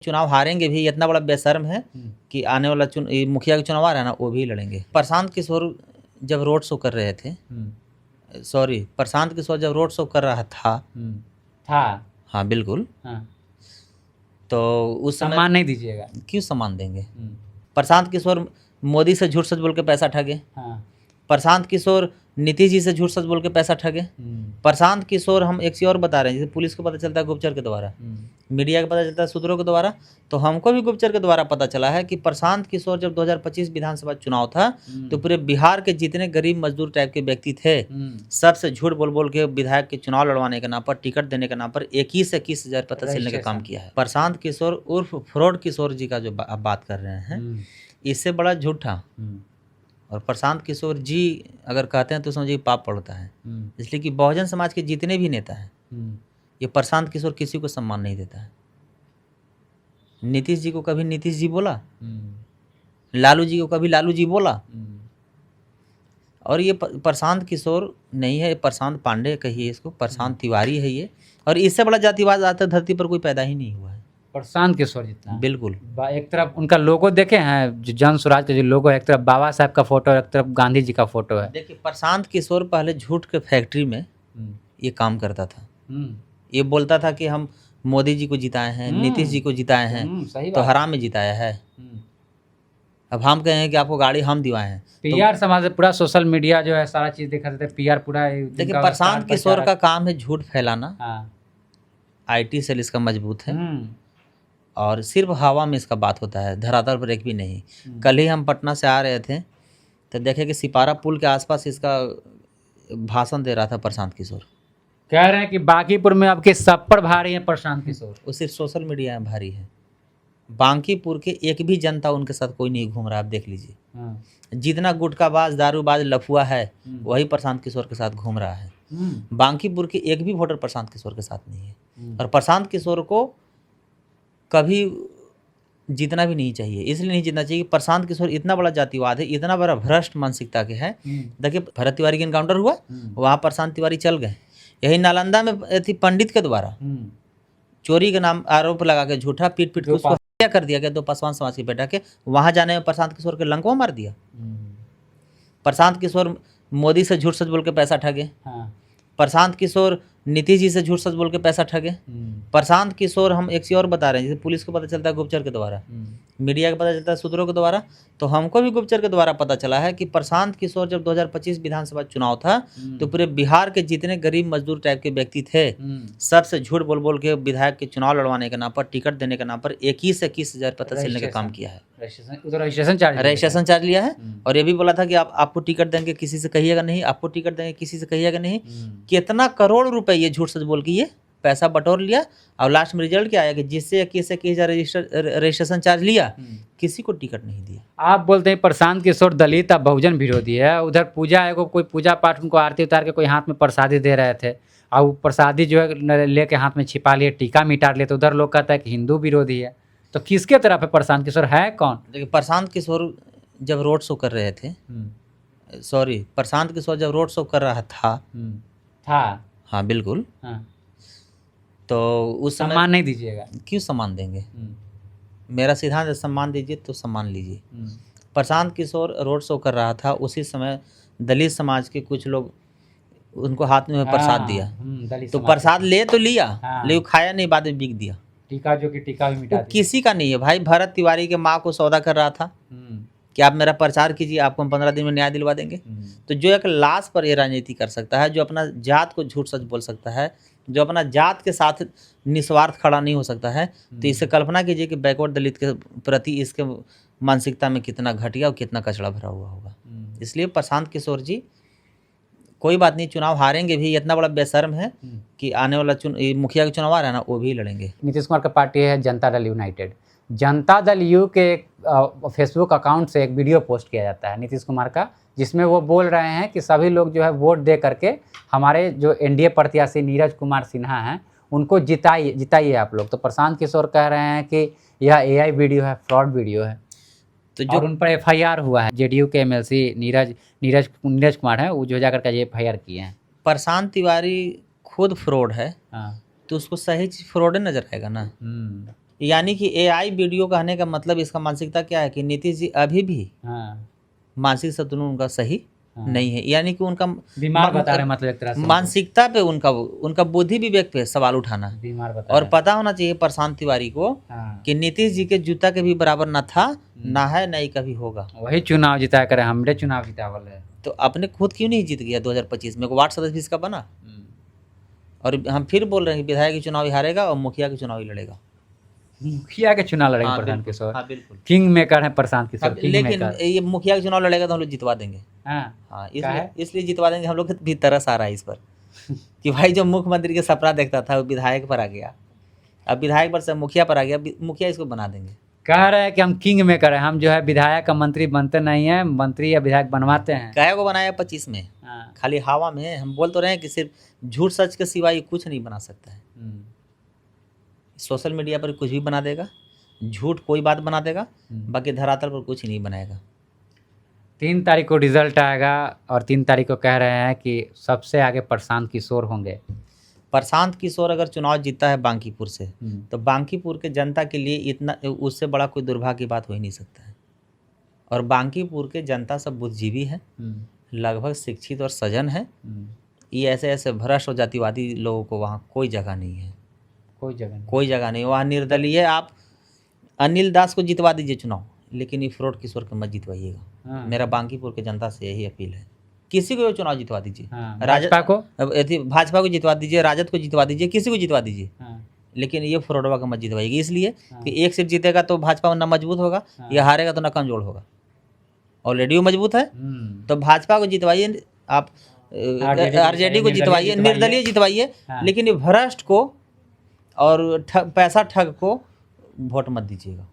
चुनाव हारेंगे भी, इतना बड़ा बेशर्म है कि आने वाला मुखिया का चुनाव आ रहा है ना, वो भी लड़ेंगे। प्रशांत किशोर जब रोड शो कर रहे थे, प्रशांत किशोर जब रोड शो कर रहा था हाँ बिल्कुल। हाँ। तो उस समय सम्मान नहीं दीजिएगा। क्यों सम्मान देंगे? प्रशांत किशोर मोदी से झूठ सच बोल के पैसा ठगे। हाँ। प्रशांत किशोर नीतीश जी से झूठ सच बोल के पैसा ठगे। प्रशांत किशोर, हम एक चीज और बता रहे हैं, जैसे पुलिस को पता चलता है गुप्तचर के द्वारा, मीडिया को पता चलता है सूत्रों के द्वारा, तो हमको भी गुप्तचर के द्वारा पता चला है कि प्रशांत किशोर जब 2025 विधानसभा चुनाव था तो पूरे बिहार के जितने गरीब मजदूर टाइप के व्यक्ति थे, सबसे झूठ बोल बोल के विधायक के चुनाव लड़वाने के नाम पर, टिकट देने के नाम पर 21 से 21,000 पता चलने का काम किया है। प्रशांत किशोर उर्फ फ्रॉड किशोर जी का जो आप बात कर रहे हैं, इससे बड़ा झूठा। और प्रशांत किशोर जी अगर कहते हैं तो समझिए पाप पड़ता है, इसलिए कि बहुजन समाज के जितने भी नेता हैं, ये प्रशांत किशोर किसी को सम्मान नहीं देता है। नीतीश जी को कभी नीतीश जी बोला, लालू जी को कभी लालू जी बोला, और ये प्रशांत किशोर नहीं है, प्रशांत पांडे कहिए इसको, प्रशांत तिवारी है ये। और इससे बड़ा जातिवाद आज तक धरती पर कोई पैदा ही नहीं हुआ है। प्रशांत किशोर जितना बिल्कुल। एक तरफ उनका लोगो देखे हैं, जो जन स्वराज का जो लोगो है, एक तरफ बाबा साहब का फोटो, एक तरफ गांधी जी का फोटो है। देखिए, प्रशांत किशोर पहले झूठ के फैक्ट्री में ये काम करता था। ये बोलता था कि हम मोदी जी को जिताए हैं, नीतीश जी को जिताए हैं, तो हराम में जिताया है। अब हम कहे हैं कि आपको गाड़ी हम दिवाए हैं। पीआर समाज पूरा सोशल मीडिया जो है सारा चीज देखा देते, पीआर पूरा। देखिए, प्रशांत किशोर का काम है झूठ फैलाना। IT सेल इसका मजबूत है, और सिर्फ हवा में इसका बात होता है, धरातल पर एक भी नहीं। कल ही हम पटना से आ रहे थे तो देखे कि सिपारा पुल के आसपास इसका भाषण दे रहा था प्रशांत किशोर। कह रहे हैं कि बांकीपुर में आपके सब पर भारी है प्रशांत किशोर। वो सिर्फ सोशल मीडिया में भारी है। बांकीपुर के एक भी जनता उनके साथ कोई नहीं घूम रहा, आप देख लीजिए। जितना गुटखाबाज, दारूबाज, लफुआ है, वही प्रशांत किशोर के साथ घूम रहा है। बांकीपुर के एक भी वोटर प्रशांत किशोर के साथ नहीं है। और प्रशांत किशोर को कभी जीतना भी नहीं चाहिए। इसलिए नहीं जीतना चाहिए कि प्रशांत किशोर इतना बड़ा जातिवाद है, इतना बड़ा भ्रष्ट मानसिकता के है। देखिए, भरत तिवारी का इनकाउंटर हुआ, वहाँ प्रशांत तिवारी चल गए। यही नालंदा में थी, पंडित के द्वारा चोरी के नाम आरोप लगा के झूठा पीट के उसको हत्या कर दिया गया, 2 पासवान समाज के बेटा के। वहाँ जाने में प्रशांत किशोर के लंकों मार दिया। प्रशांत किशोर मोदी से झूठ सच बोल के पैसा ठगे। प्रशांत किशोर नीतीश जी से झूठ सच बोल के पैसा ठगे। प्रशांत किशोर, हम एक चीज और बता रहे हैं, जैसे पुलिस को पता चलता है गुप्तचर के द्वारा, मीडिया को पता चलता है सूत्रों के द्वारा, तो हमको भी गुप्तचर के द्वारा पता चला है कि प्रशांत किशोर जब 2025 विधानसभा चुनाव था तो पूरे बिहार के जितने गरीब मजदूर टाइप के व्यक्ति थे, सबसे झूठ बोल बोल के विधायक के चुनाव लड़वाने के नाम पर, टिकट देने के नाम पर 21 से 21,000 पता चलने का काम किया है। रजिस्ट्रेशन चार्ज लिया है। और ये भी बोला था कि आपको टिकट देंगे, किसी से कहिएगा नहीं, आपको टिकट देंगे, किसी से कहिएगा नहीं। कितना करोड़ रुपए ये झूठ सच बोल के ये पैसा बटोर लिया। और लास्ट में रिजल्ट क्या आया कि जिससे 21,000 रजिस्ट्रेशन चार्ज लिया, किसी को टिकट नहीं दिया। आप बोलते हैं प्रशांत किशोर दलित और बहुजन विरोधी है, उधर पूजा है, कोई पूजा पाठ उनको आरती उतार के कोई हाथ में प्रसादी दे रहे थे, और वो प्रसादी जो है लेके हाथ में छिपा लिए, टीका मिटा लिए, तो उधर लोग कहता है कि हिंदू विरोधी है। तो किसके तरफ है प्रशांत किशोर, है कौन? देखिए, प्रशांत किशोर जब रोड शो कर रहे थे, प्रशांत किशोर जब रोड शो कर रहा था हाँ बिल्कुल। तो उस समय सम्मान नहीं दीजिएगा। क्यों सम्मान देंगे? मेरा सिद्धांत है, सम्मान दीजिए तो सम्मान लीजिए। प्रशांत किशोर रोड शो कर रहा था, उसी समय दलित समाज के कुछ लोग उनको हाथ में प्रसाद दिया। तो प्रसाद ले तो लिया, लेकिन खाया नहीं, बाद में बिक दिया। टीका जो कि टीका भी मिटा दिया। किसी का नहीं है भाई। भरत तिवारी के माँ को सौदा कर रहा था कि आप मेरा प्रचार कीजिए, आपको हम 15 दिन में न्याय दिलवा देंगे। तो जो एक लाश पर ये राजनीति कर सकता है, जो अपना जात को झूठ सच बोल सकता है, जो अपना जात के साथ निस्वार्थ खड़ा नहीं हो सकता है, तो इसे कल्पना कीजिए कि बैकवर्ड दलित के प्रति इसके मानसिकता में कितना घटिया और कितना कचड़ा भरा हुआ होगा। इसलिए प्रशांत किशोर जी, कोई बात नहीं, चुनाव हारेंगे भी, इतना बड़ा बेशर्म है कि आने वाला मुखिया का चुनाव आ रहा है ना, वो भी लड़ेंगे। नीतीश कुमार का पार्टी है जनता दल यूनाइटेड। जनता दल यू के फेसबुक अकाउंट से एक वीडियो पोस्ट किया जाता है नीतीश कुमार का, जिसमें वो बोल रहे हैं कि सभी लोग जो है वोट दे करके हमारे जो NDA प्रत्याशी नीरज कुमार सिन्हा हैं उनको जिताइए आप लोग। तो प्रशांत किशोर कह रहे हैं कि यह AI वीडियो है, फ्रॉड वीडियो है। तो जो उन पर FIR हुआ है, JDU के MLC नीरज कुमार है, वो जो जाकर के FIR किए हैं। प्रशांत तिवारी खुद फ्रॉड है, तो उसको सही फ्रॉड नजर आएगा ना। यानी कि एआई वीडियो कहने का मतलब इसका मानसिकता क्या है कि नीतीश जी अभी भी हाँ मानसिक संतुलन उनका सही हाँ। नहीं है, यानी कि उनका बीमार बता रहे हैं मतलब एक तरह से मानसिकता पे उनका बुद्धि विवेक पे सवाल उठाना। बीमार बता और रहे हैं। पता होना चाहिए प्रशांत तिवारी को हाँ। कि नीतीश जी के जूता के भी बराबर ना था, ना है, ना ही कभी होगा। वही चुनाव जिताया करे, हमरे चुनाव जितावल है। तो अपने खुद क्यों नहीं जीत गया 2025 में? वार्ड सदस्य भी इसका बना, और हम फिर बोल रहे हैं कि विधायक के चुनाव ही हारेगा और मुखिया के चुनाव ही लड़ेगा। मुखिया के चुनाव लड़ेंगे हाँ, प्रशांत बिल्कुल, किशोर। हाँ बिल्कुल। किंग मेकर है प्रशांत किशोर, किंग लेकिन मेकर। ये मुखिया के चुनाव लड़ेगा तो हम लोग जितवा देंगे। हाँ हाँ, काहे? इसलिए जितवा देंगे। हम लोग को भी तरस आ रहा है इस पर कि भाई जो मुख्यमंत्री के सपना देखता था वो विधायक पर आ गया, अब विधायक पर से मुखिया पर आ गया, मुखिया इसको बना देंगे। कह रहे हैं कि हम किंग मेकर है, हम जो है विधायक का मंत्री बनते नहीं है, मंत्री या विधायक बनवाते हैं। कहे को बनाया 25 में, हाँ। खाली हवा में। हम बोल तो रहे हैं कि सिर्फ झूठ सच के सिवा ये कुछ नहीं बना सकता है। सोशल मीडिया पर कुछ भी बना देगा, झूठ कोई बात बना देगा, बाकी धरातल पर कुछ नहीं बनाएगा। 3 तारीख को रिजल्ट आएगा और 3 तारीख को कह रहे हैं कि सबसे आगे प्रशांत किशोर होंगे। प्रशांत किशोर अगर चुनाव जीतता है बांकीपुर से, तो बांकीपुर के जनता के लिए इतना, उससे बड़ा कोई दुर्भाग्य की बात हो ही नहीं सकता है। और बांकीपुर के जनता सब बुद्धिजीवी है, लगभग शिक्षित और सजन है। ये ऐसे ऐसे भ्रष्ट और जातिवादी लोगों को वहाँ कोई जगह नहीं है, कोई जगह नहीं। वहाँ निर्दलीय आप अनिल दास को जितवा दीजिए चुनाव, लेकिन ये फ्रॉड किशोर को मत जितवाइएगा। मेरा बांकीपुर के जनता से यही अपील है। किसी को चुनाव जितवा दीजिए, भाजपा को जितवा दीजिए, राजद को जितवा दीजिए, किसी को जितवा दीजिए, लेकिन ये फ्रॉडवा को मत जितवाइएगा। इसलिए कि एक सीट जीतेगा तो भाजपा ना मजबूत होगा, या हारेगा तो ना कमजोर होगा। ऑलरेडी वो मजबूत है, तो भाजपा को जितवाइए, आप आरजेडी को जितवाइए, निर्दलीय जितवाइए, लेकिन ये भ्रष्ट को और पैसा ठग को वोट मत दीजिएगा।